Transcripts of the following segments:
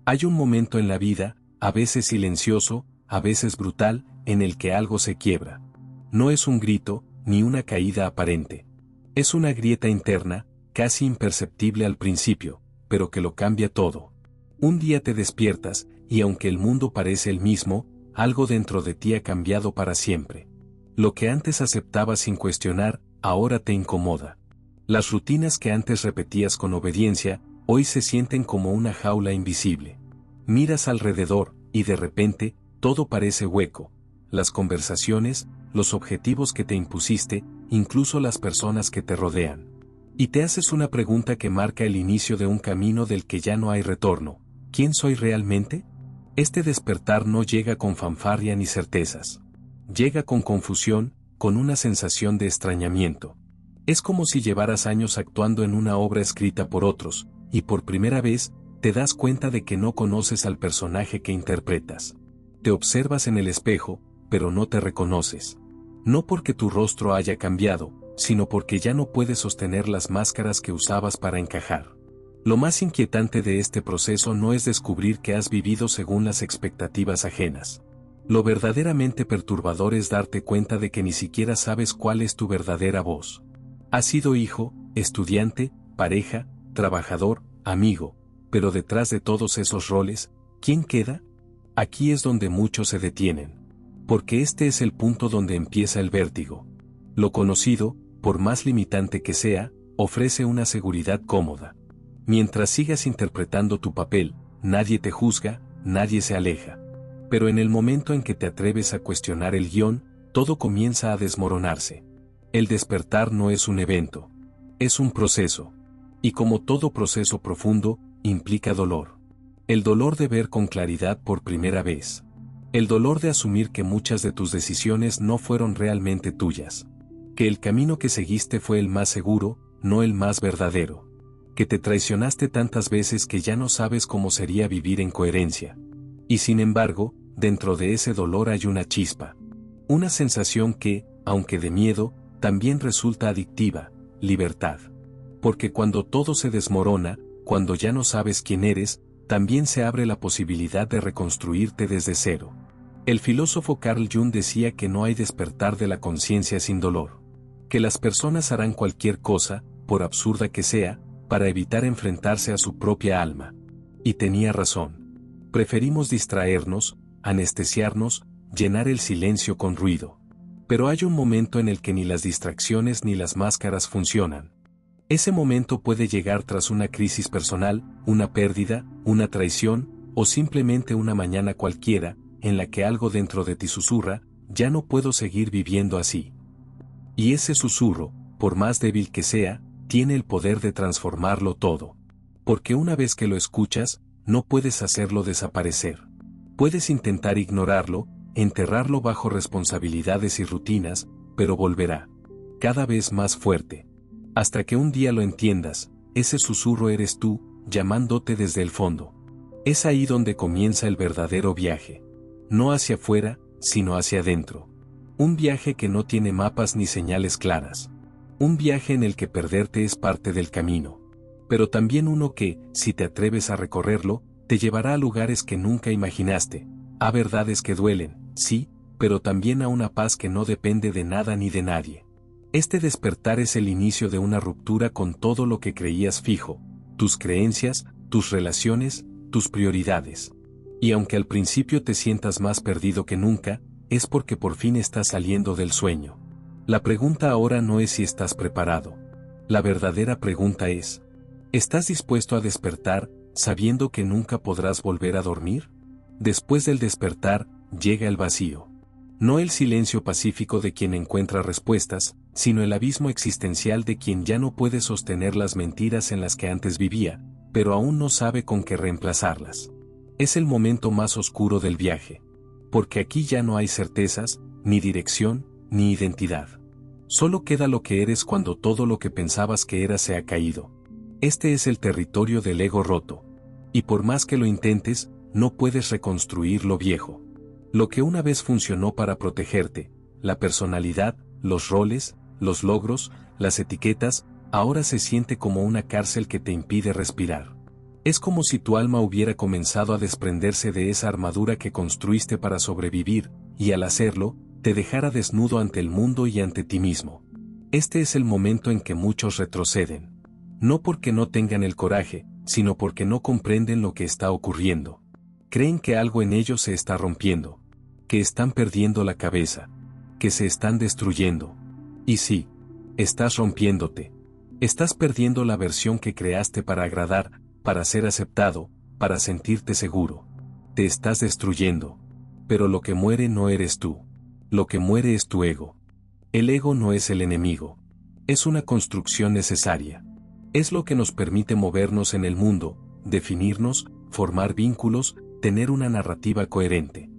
Hay un momento en la vida, a veces silencioso, a veces brutal, en el que algo se quiebra. No es un grito, ni una caída aparente. Es una grieta interna, casi imperceptible al principio, pero que lo cambia todo. Un día te despiertas, y aunque el mundo parece el mismo, algo dentro de ti ha cambiado para siempre. Lo que antes aceptabas sin cuestionar, ahora te incomoda. Las rutinas que antes repetías con obediencia, hoy se sienten como una jaula invisible. Miras alrededor, y de repente, todo parece hueco. Las conversaciones, los objetivos que te impusiste, incluso las personas que te rodean. Y te haces una pregunta que marca el inicio de un camino del que ya no hay retorno. ¿Quién soy realmente? Este despertar no llega con fanfarria ni certezas. Llega con confusión, con una sensación de extrañamiento. Es como si llevaras años actuando en una obra escrita por otros, y por primera vez, te das cuenta de que no conoces al personaje que interpretas. Te observas en el espejo, pero no te reconoces. No porque tu rostro haya cambiado, sino porque ya no puedes sostener las máscaras que usabas para encajar. Lo más inquietante de este proceso no es descubrir que has vivido según las expectativas ajenas. Lo verdaderamente perturbador es darte cuenta de que ni siquiera sabes cuál es tu verdadera voz. Has sido hijo, estudiante, pareja, trabajador, amigo, pero detrás de todos esos roles, ¿quién queda? Aquí es donde muchos se detienen. Porque este es el punto donde empieza el vértigo. Lo conocido, por más limitante que sea, ofrece una seguridad cómoda. Mientras sigas interpretando tu papel, nadie te juzga, nadie se aleja. Pero en el momento en que te atreves a cuestionar el guión, todo comienza a desmoronarse. El despertar no es un evento. Es un proceso. Y como todo proceso profundo, implica dolor. El dolor de ver con claridad por primera vez. El dolor de asumir que muchas de tus decisiones no fueron realmente tuyas. Que el camino que seguiste fue el más seguro, no el más verdadero. Que te traicionaste tantas veces que ya no sabes cómo sería vivir en coherencia. Y sin embargo, dentro de ese dolor hay una chispa. Una sensación que, aunque de miedo, también resulta adictiva, libertad. Porque cuando todo se desmorona, cuando ya no sabes quién eres, también se abre la posibilidad de reconstruirte desde cero. El filósofo Carl Jung decía que no hay despertar de la conciencia sin dolor. Que las personas harán cualquier cosa, por absurda que sea, para evitar enfrentarse a su propia alma. Y tenía razón. Preferimos distraernos, anestesiarnos, llenar el silencio con ruido. Pero hay un momento en el que ni las distracciones ni las máscaras funcionan. Ese momento puede llegar tras una crisis personal, una pérdida, una traición, o simplemente una mañana cualquiera, en la que algo dentro de ti susurra, ya no puedo seguir viviendo así. Y ese susurro, por más débil que sea, tiene el poder de transformarlo todo. Porque una vez que lo escuchas, no puedes hacerlo desaparecer. Puedes intentar ignorarlo, enterrarlo bajo responsabilidades y rutinas, pero volverá. Cada vez más fuerte. Hasta que un día lo entiendas, ese susurro eres tú, llamándote desde el fondo. Es ahí donde comienza el verdadero viaje. No hacia afuera, sino hacia adentro. Un viaje que no tiene mapas ni señales claras. Un viaje en el que perderte es parte del camino. Pero también uno que, si te atreves a recorrerlo, te llevará a lugares que nunca imaginaste, a verdades que duelen, sí, pero también a una paz que no depende de nada ni de nadie. Este despertar es el inicio de una ruptura con todo lo que creías fijo, tus creencias, tus relaciones, tus prioridades. Y aunque al principio te sientas más perdido que nunca, es porque por fin estás saliendo del sueño. La pregunta ahora no es si estás preparado. La verdadera pregunta es, ¿estás dispuesto a despertar, sabiendo que nunca podrás volver a dormir? Después del despertar, llega el vacío. No el silencio pacífico de quien encuentra respuestas, sino el abismo existencial de quien ya no puede sostener las mentiras en las que antes vivía, pero aún no sabe con qué reemplazarlas. Es el momento más oscuro del viaje. Porque aquí ya no hay certezas, ni dirección, ni identidad. Solo queda lo que eres cuando todo lo que pensabas que eras se ha caído. Este es el territorio del ego roto. Y por más que lo intentes, no puedes reconstruir lo viejo. Lo que una vez funcionó para protegerte, la personalidad, los roles, los logros, las etiquetas, ahora se siente como una cárcel que te impide respirar. Es como si tu alma hubiera comenzado a desprenderse de esa armadura que construiste para sobrevivir, y al hacerlo, te dejara desnudo ante el mundo y ante ti mismo. Este es el momento en que muchos retroceden. No porque no tengan el coraje, sino porque no comprenden lo que está ocurriendo. Creen que algo en ellos se está rompiendo, que están perdiendo la cabeza, que se están destruyendo. Y sí, estás rompiéndote. Estás perdiendo la versión que creaste para agradar, para ser aceptado, para sentirte seguro. Te estás destruyendo. Pero lo que muere no eres tú. Lo que muere es tu ego. El ego no es el enemigo. Es una construcción necesaria. Es lo que nos permite movernos en el mundo, definirnos, formar vínculos, tener una narrativa coherente.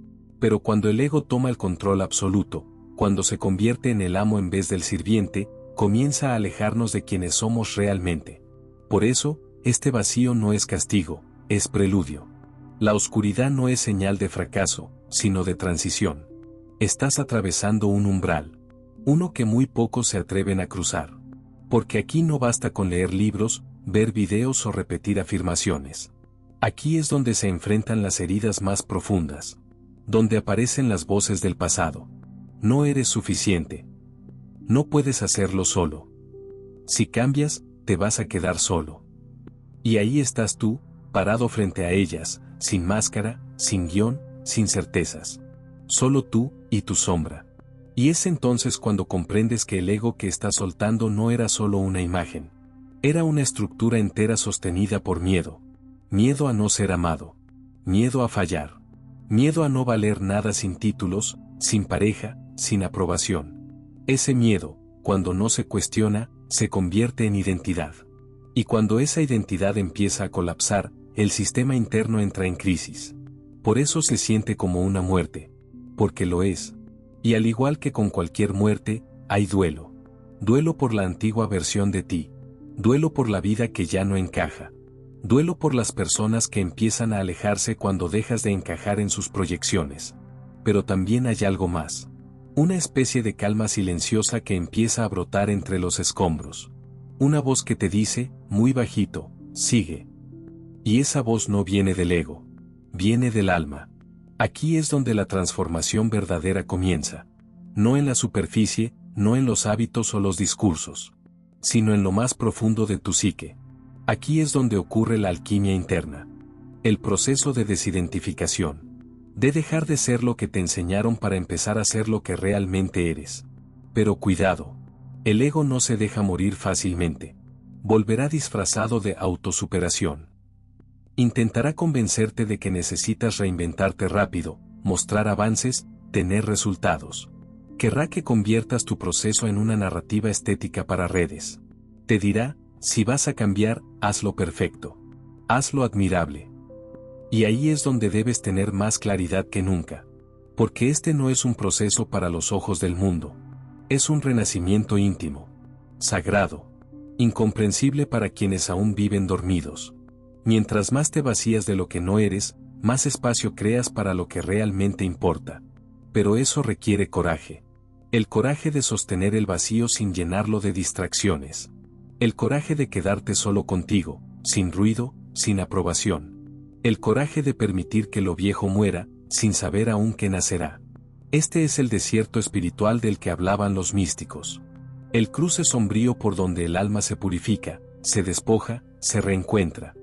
Pero cuando el ego toma el control absoluto, cuando se convierte en el amo en vez del sirviente, comienza a alejarnos de quienes somos realmente. Por eso, este vacío no es castigo, es preludio. La oscuridad no es señal de fracaso, sino de transición. Estás atravesando un umbral. Uno que muy pocos se atreven a cruzar. Porque aquí no basta con leer libros, ver videos o repetir afirmaciones. Aquí es donde se enfrentan las heridas más profundas. Donde aparecen las voces del pasado. No eres suficiente. No puedes hacerlo solo. Si cambias, te vas a quedar solo. Y ahí estás tú, parado frente a ellas, sin máscara, sin guión, sin certezas. Solo tú y tu sombra. Y es entonces cuando comprendes que el ego que estás soltando no era solo una imagen. Era una estructura entera sostenida por miedo. Miedo a no ser amado. Miedo a fallar. Miedo a no valer nada sin títulos, sin pareja, sin aprobación. Ese miedo, cuando no se cuestiona, se convierte en identidad. Y cuando esa identidad empieza a colapsar, el sistema interno entra en crisis. Por eso se siente como una muerte. Porque lo es. Y al igual que con cualquier muerte, hay duelo. Duelo por la antigua versión de ti. Duelo por la vida que ya no encaja. Duelo por las personas que empiezan a alejarse cuando dejas de encajar en sus proyecciones. Pero también hay algo más. Una especie de calma silenciosa que empieza a brotar entre los escombros. Una voz que te dice, muy bajito, sigue. Y esa voz no viene del ego. Viene del alma. Aquí es donde la transformación verdadera comienza. No en la superficie, no en los hábitos o los discursos. Sino en lo más profundo de tu psique. Aquí es donde ocurre la alquimia interna. El proceso de desidentificación. De dejar de ser lo que te enseñaron para empezar a ser lo que realmente eres. Pero cuidado. El ego no se deja morir fácilmente. Volverá disfrazado de autosuperación. Intentará convencerte de que necesitas reinventarte rápido, mostrar avances, tener resultados. Querrá que conviertas tu proceso en una narrativa estética para redes. Te dirá, si vas a cambiar, hazlo perfecto. Hazlo admirable. Y ahí es donde debes tener más claridad que nunca. Porque este no es un proceso para los ojos del mundo. Es un renacimiento íntimo, sagrado, incomprensible para quienes aún viven dormidos. Mientras más te vacías de lo que no eres, más espacio creas para lo que realmente importa. Pero eso requiere coraje. El coraje de sostener el vacío sin llenarlo de distracciones. El coraje de quedarte solo contigo, sin ruido, sin aprobación. El coraje de permitir que lo viejo muera, sin saber aún qué nacerá. Este es el desierto espiritual del que hablaban los místicos. El cruce sombrío por donde el alma se purifica, se despoja, se reencuentra.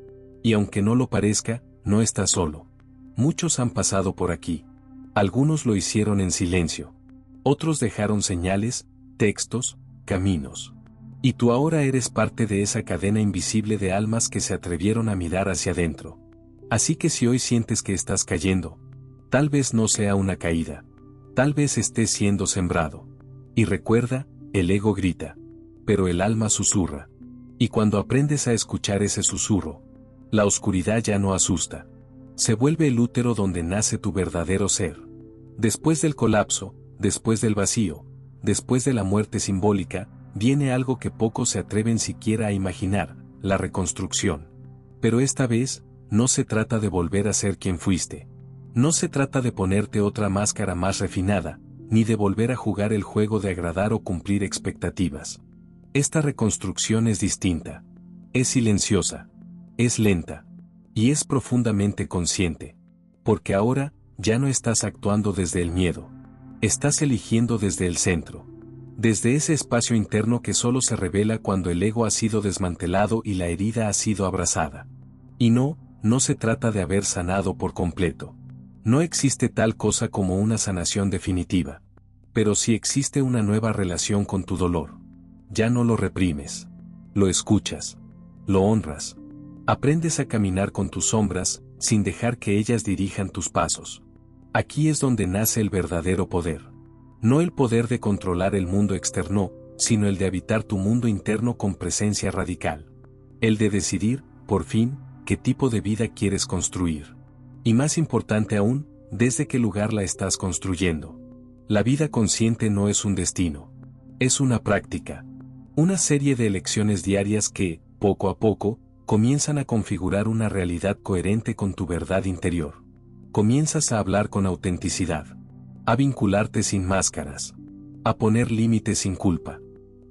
Y aunque no lo parezca, no estás solo. Muchos han pasado por aquí. Algunos lo hicieron en silencio. Otros dejaron señales, textos, caminos. Y tú ahora eres parte de esa cadena invisible de almas que se atrevieron a mirar hacia adentro. Así que si hoy sientes que estás cayendo, tal vez no sea una caída. Tal vez estés siendo sembrado. Y recuerda, el ego grita. Pero el alma susurra. Y cuando aprendes a escuchar ese susurro, la oscuridad ya no asusta. Se vuelve el útero donde nace tu verdadero ser. Después del colapso, después del vacío, después de la muerte simbólica, viene algo que pocos se atreven siquiera a imaginar, la reconstrucción. Pero esta vez, no se trata de volver a ser quien fuiste. No se trata de ponerte otra máscara más refinada, ni de volver a jugar el juego de agradar o cumplir expectativas. Esta reconstrucción es distinta. Es silenciosa. Es lenta. Y es profundamente consciente. Porque ahora, ya no estás actuando desde el miedo. Estás eligiendo desde el centro. Desde ese espacio interno que solo se revela cuando el ego ha sido desmantelado y la herida ha sido abrazada. Y no se trata de haber sanado por completo. No existe tal cosa como una sanación definitiva. Pero sí existe una nueva relación con tu dolor. Ya no lo reprimes. Lo escuchas. Lo honras. Aprendes a caminar con tus sombras, sin dejar que ellas dirijan tus pasos. Aquí es donde nace el verdadero poder. No el poder de controlar el mundo externo, sino el de habitar tu mundo interno con presencia radical. El de decidir, por fin, qué tipo de vida quieres construir. Y más importante aún, desde qué lugar la estás construyendo. La vida consciente no es un destino. Es una práctica. Una serie de elecciones diarias que, poco a poco, comienzan a configurar una realidad coherente con tu verdad interior. Comienzas a hablar con autenticidad. A vincularte sin máscaras. A poner límites sin culpa.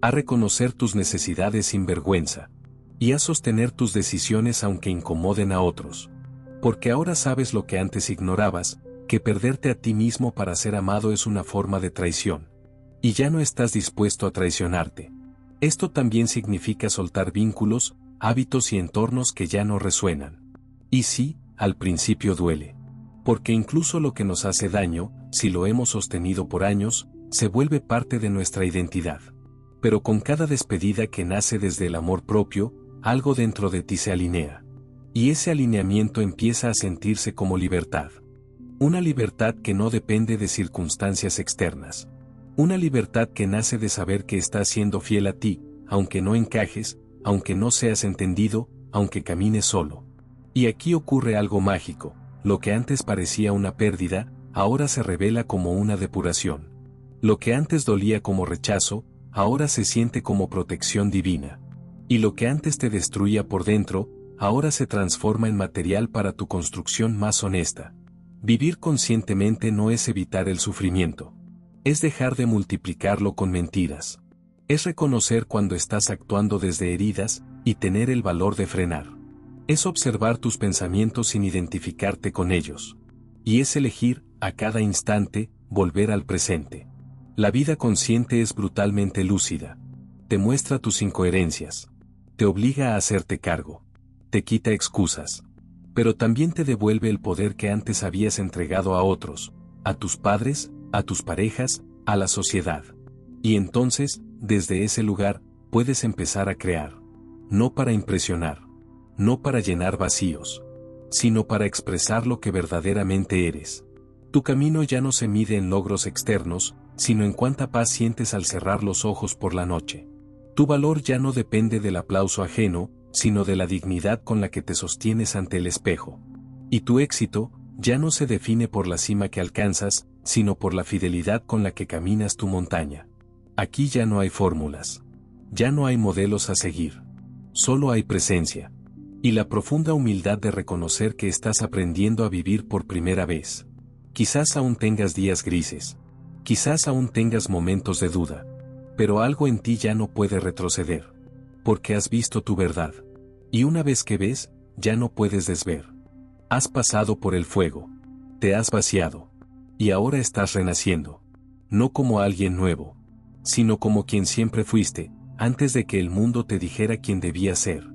A reconocer tus necesidades sin vergüenza. Y a sostener tus decisiones aunque incomoden a otros. Porque ahora sabes lo que antes ignorabas, que perderte a ti mismo para ser amado es una forma de traición. Y ya no estás dispuesto a traicionarte. Esto también significa soltar vínculos, hábitos y entornos que ya no resuenan. Y sí, al principio duele. Porque incluso lo que nos hace daño, si lo hemos sostenido por años, se vuelve parte de nuestra identidad. Pero con cada despedida que nace desde el amor propio, algo dentro de ti se alinea. Y ese alineamiento empieza a sentirse como libertad. Una libertad que no depende de circunstancias externas. Una libertad que nace de saber que estás siendo fiel a ti, aunque no encajes, aunque no seas entendido, aunque camines solo. Y aquí ocurre algo mágico, lo que antes parecía una pérdida, ahora se revela como una depuración. Lo que antes dolía como rechazo, ahora se siente como protección divina. Y lo que antes te destruía por dentro, ahora se transforma en material para tu construcción más honesta. Vivir conscientemente no es evitar el sufrimiento. Es dejar de multiplicarlo con mentiras. Es reconocer cuando estás actuando desde heridas, y tener el valor de frenar. Es observar tus pensamientos sin identificarte con ellos. Y es elegir, a cada instante, volver al presente. La vida consciente es brutalmente lúcida. Te muestra tus incoherencias. Te obliga a hacerte cargo. Te quita excusas. Pero también te devuelve el poder que antes habías entregado a otros, a tus padres, a tus parejas, a la sociedad. Y entonces, desde ese lugar, puedes empezar a crear. No para impresionar. No para llenar vacíos. Sino para expresar lo que verdaderamente eres. Tu camino ya no se mide en logros externos, sino en cuánta paz sientes al cerrar los ojos por la noche. Tu valor ya no depende del aplauso ajeno, sino de la dignidad con la que te sostienes ante el espejo. Y tu éxito, ya no se define por la cima que alcanzas, sino por la fidelidad con la que caminas tu montaña. Aquí ya no hay fórmulas. Ya no hay modelos a seguir. Solo hay presencia. Y la profunda humildad de reconocer que estás aprendiendo a vivir por primera vez. Quizás aún tengas días grises. Quizás aún tengas momentos de duda. Pero algo en ti ya no puede retroceder. Porque has visto tu verdad. Y una vez que ves, ya no puedes desver. Has pasado por el fuego. Te has vaciado. Y ahora estás renaciendo. No como alguien nuevo. Sino como quien siempre fuiste, antes de que el mundo te dijera quién debías ser.